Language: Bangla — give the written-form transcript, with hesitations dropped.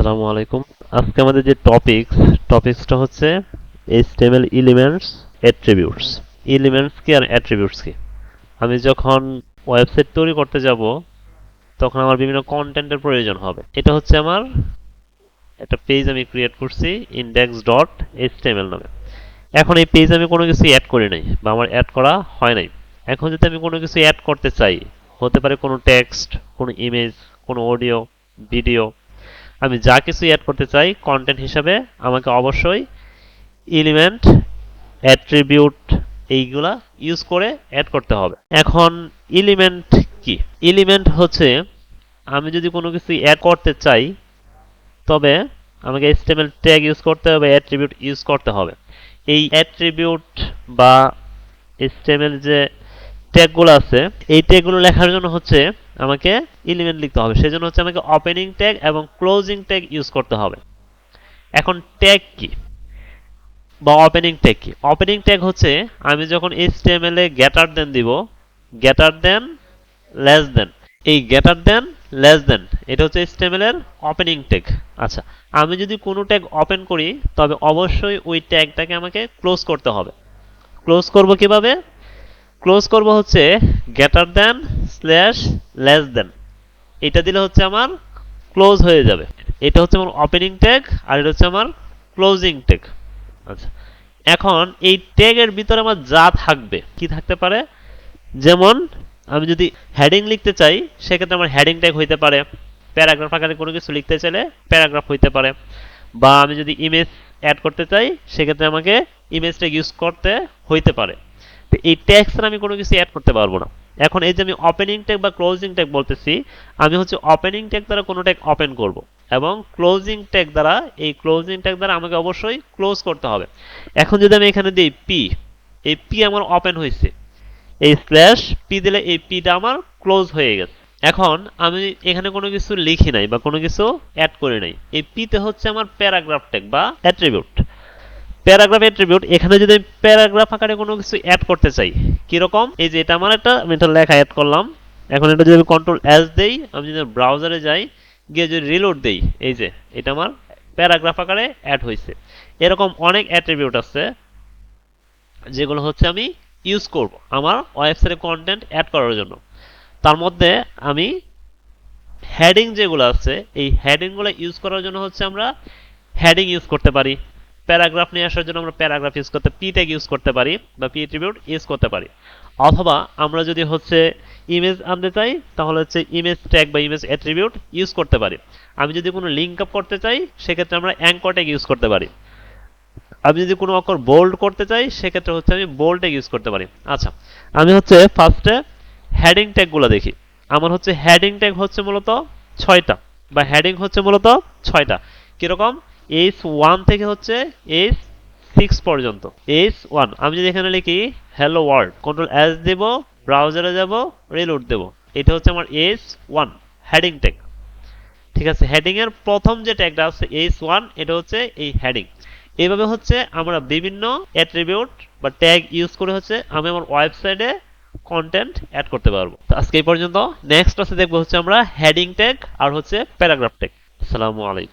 আসসালামু আলাইকুম। আজকে আমাদের যে টপিকসটা হচ্ছে HTML এলিমেন্টস অ্যাট্রিবিউটস। এলিমেন্টস কি আর অ্যাট্রিবিউটস কি? আমি যখন ওয়েবসাইট তৈরি করতে যাব তখন আমার বিভিন্ন কন্টেন্টের প্রয়োজন হবে। এটা হচ্ছে আমার একটা পেজ আমি ক্রিয়েট করছি index.html নামে। এখন এই পেজ আমি কোনো কিছু অ্যাড করি নাই বা আমার অ্যাড করা হয় নাই। এখন যদি আমি কোনো কিছু অ্যাড করতে চাই, হতে পারে কোনো টেক্সট, কোনো ইমেজ, কোনো অডিও, ভিডিও, আমি যা কিছু অ্যাড করতে চাই কন্টেন্ট হিসাবে আমাকে অবশ্যই এলিমেন্ট অ্যাট্রিবিউট এইগুলা ইউজ করে অ্যাড করতে হবে। এখন এলিমেন্ট কি? এলিমেন্ট হচ্ছে আমি যদি কোনো কিছু অ্যাড করতে চাই তবে আমাকে HTML ট্যাগ ইউজ করতে হবে, অ্যাট্রিবিউট ইউজ করতে হবে। এই অ্যাট্রিবিউট বা HTML যে ট্যাগগুলো আছে এই ট্যাগগুলো লেখার জন্য হচ্ছে আমাকে এলিমেন্ট লিখতে হবে। সেজন্য হচ্ছে আমাকে ওপেনিং ট্যাগ এবং ক্লোজিং ট্যাগ ইউজ করতে হবে। এখন ট্যাগ কি বা ওপেনিং ট্যাগ কি? ওপেনিং ট্যাগ হচ্ছে আমি যখন HTML এ গ্রেটার দেন দিব, গ্রেটার দেন, লেস দেন, এই গ্রেটার দেন, লেস দেন এটা হচ্ছে HTML এর ওপেনিং ট্যাগ। আচ্ছা, আমি যদি কোনো ট্যাগ ওপেন করি তবে অবশ্যই ওই ট্যাগটাকে আমাকে ক্লোজ করতে হবে। ক্লোজ করব কিভাবে? ক্লোজ করব হচ্ছে greater than slash less than, এটা দিলে হচ্ছে আমার ক্লোজ হয়ে যাবে। এটা হচ্ছে আমার ওপেনিং ট্যাগ আর এটা হচ্ছে আমার ক্লোজিং ট্যাগ। আচ্ছা, এখন এই ট্যাগের ভিতরে আমার যা থাকবে কি থাকতে পারে, যেমন আমি যদি হেডিং লিখতে চাই সেক্ষেত্রে আমার হেডিং ট্যাগ হইতে পারে, প্যারাগ্রাফ আকারে কোনো কিছু লিখতে চাইলে প্যারাগ্রাফ হইতে পারে, বা আমি যদি ইমেজ অ্যাড করতে চাই সেক্ষেত্রে আমাকে ইমেজ ট্যাগ ইউজ করতে হইতে পারে। তো এই ট্যাগ ছাড়া আমি কোনো কিছু অ্যাড করতে পারবো না। এখন এই যে আমি ওপেনিং ট্যাগ বা ক্লোজিং ট্যাগ বলতেছি, আমি হচ্ছে ওপেনিং ট্যাগ দ্বারা কোনো ট্যাগ ওপেন করব এবং ক্লোজিং ট্যাগ দ্বারা এই ক্লোজিং ট্যাগ দ্বারা আমাকে অবশ্যই ক্লোজ করতে হবে। এখন যদি আমি এখানে দিই পি, এই পি আমার ওপেন হয়েছে, এই স্ল্যাশ পি দিলে এই পিটা আমার ক্লোজ হয়ে গেছে। এখন আমি এখানে কোনো কিছু লিখি নাই বা কোনো কিছু অ্যাড করি নাই, এই পিতে হচ্ছে আমার প্যারাগ্রাফ ট্যাগ বা অ্যাট্রিবিউট। প্যারাগ্রাফ অ্যাট্রিবিউট, এখানে যদি আমি প্যারাগ্রাফ আকারে কোনো কিছু অ্যাড করতে চাই, কিরকম, এই যে এটা আমার আমি একটা লেখা অ্যাড করলাম। এখন এটা যদি আমি কন্ট্রোল এস দেই, আমি যদি ব্রাউজারে যাই, গিয়ে যদি রিলোড দেই, এই যে এটা আমার প্যারাগ্রাফ আকারে অ্যাড হয়েছে। এরকম অনেক অ্যাট্রিবিউট আছে যেগুলো হচ্ছে আমি ইউজ করব আমার ওয়েবসাইটে কন্টেন্ট অ্যাড করার জন্য। তার মধ্যে আমি হেডিং যেগুলো আছে এই হেডিংগুলো ইউজ করার জন্য হচ্ছে আমরা হেডিং ইউজ করতে পারি। প্যারাগ্রাফ নিয়ে আসার জন্য আমরা প্যারাগ্রাফ ইউজ করতে পি ট্যাগ ইউজ করতে পারি বা পি অ্যাট্রিবিউট ইউজ করতে পারি। অথবা আমরা যদি হচ্ছে ইমেজ আনতে চাই তাহলে হচ্ছে ইমেজ ট্যাগ বা ইমেজ অ্যাট্রিবিউট ইউজ করতে পারি। আমি যদি কোনো লিঙ্ক আপ করতে চাই সেক্ষেত্রে আমরা অ্যাঙ্কর ট্যাগ ইউজ করতে পারি। আমি যদি কোনো অক্ষর বোল্ড করতে চাই সেক্ষেত্রে হচ্ছে আমি বোল্ড ট্যাগ ইউজ করতে পারি। আচ্ছা, আমি হচ্ছে ফার্স্টে হেডিং ট্যাগগুলো দেখি। আমার হচ্ছে হেডিং ট্যাগ হচ্ছে মূলত 6টা বা হেডিং হচ্ছে মূলত 6টা। কিরকম, H1 থেকে হচ্ছে H6 পর্যন্ত। H1 আমি যদি এখানে লিখি হ্যালো ওয়ার্ল্ড, কন্ট্রোল এস দেব, ব্রাউজারে যাব, রিলোড দেব, এটা হচ্ছে আমার H1 হেডিং ট্যাগ। ঠিক আছে, হেডিং এর প্রথম যে ট্যাগটা আছে H1, এটা হচ্ছে এই হেডিং। এইভাবে হচ্ছে আমরা বিভিন্ন অ্যাট্রিবিউট বা ট্যাগ ইউজ করে হচ্ছে আমি আমার ওয়েবসাইটে কন্টেন্ট অ্যাড করতে পারবো। তো আজকে এই পর্যন্ত। নেক্সট ক্লাসে দেখবো হচ্ছে আমরা হেডিং ট্যাগ আর হচ্ছে প্যারাগ্রাফ ট্যাগ। আসসালামু আলাইকুম।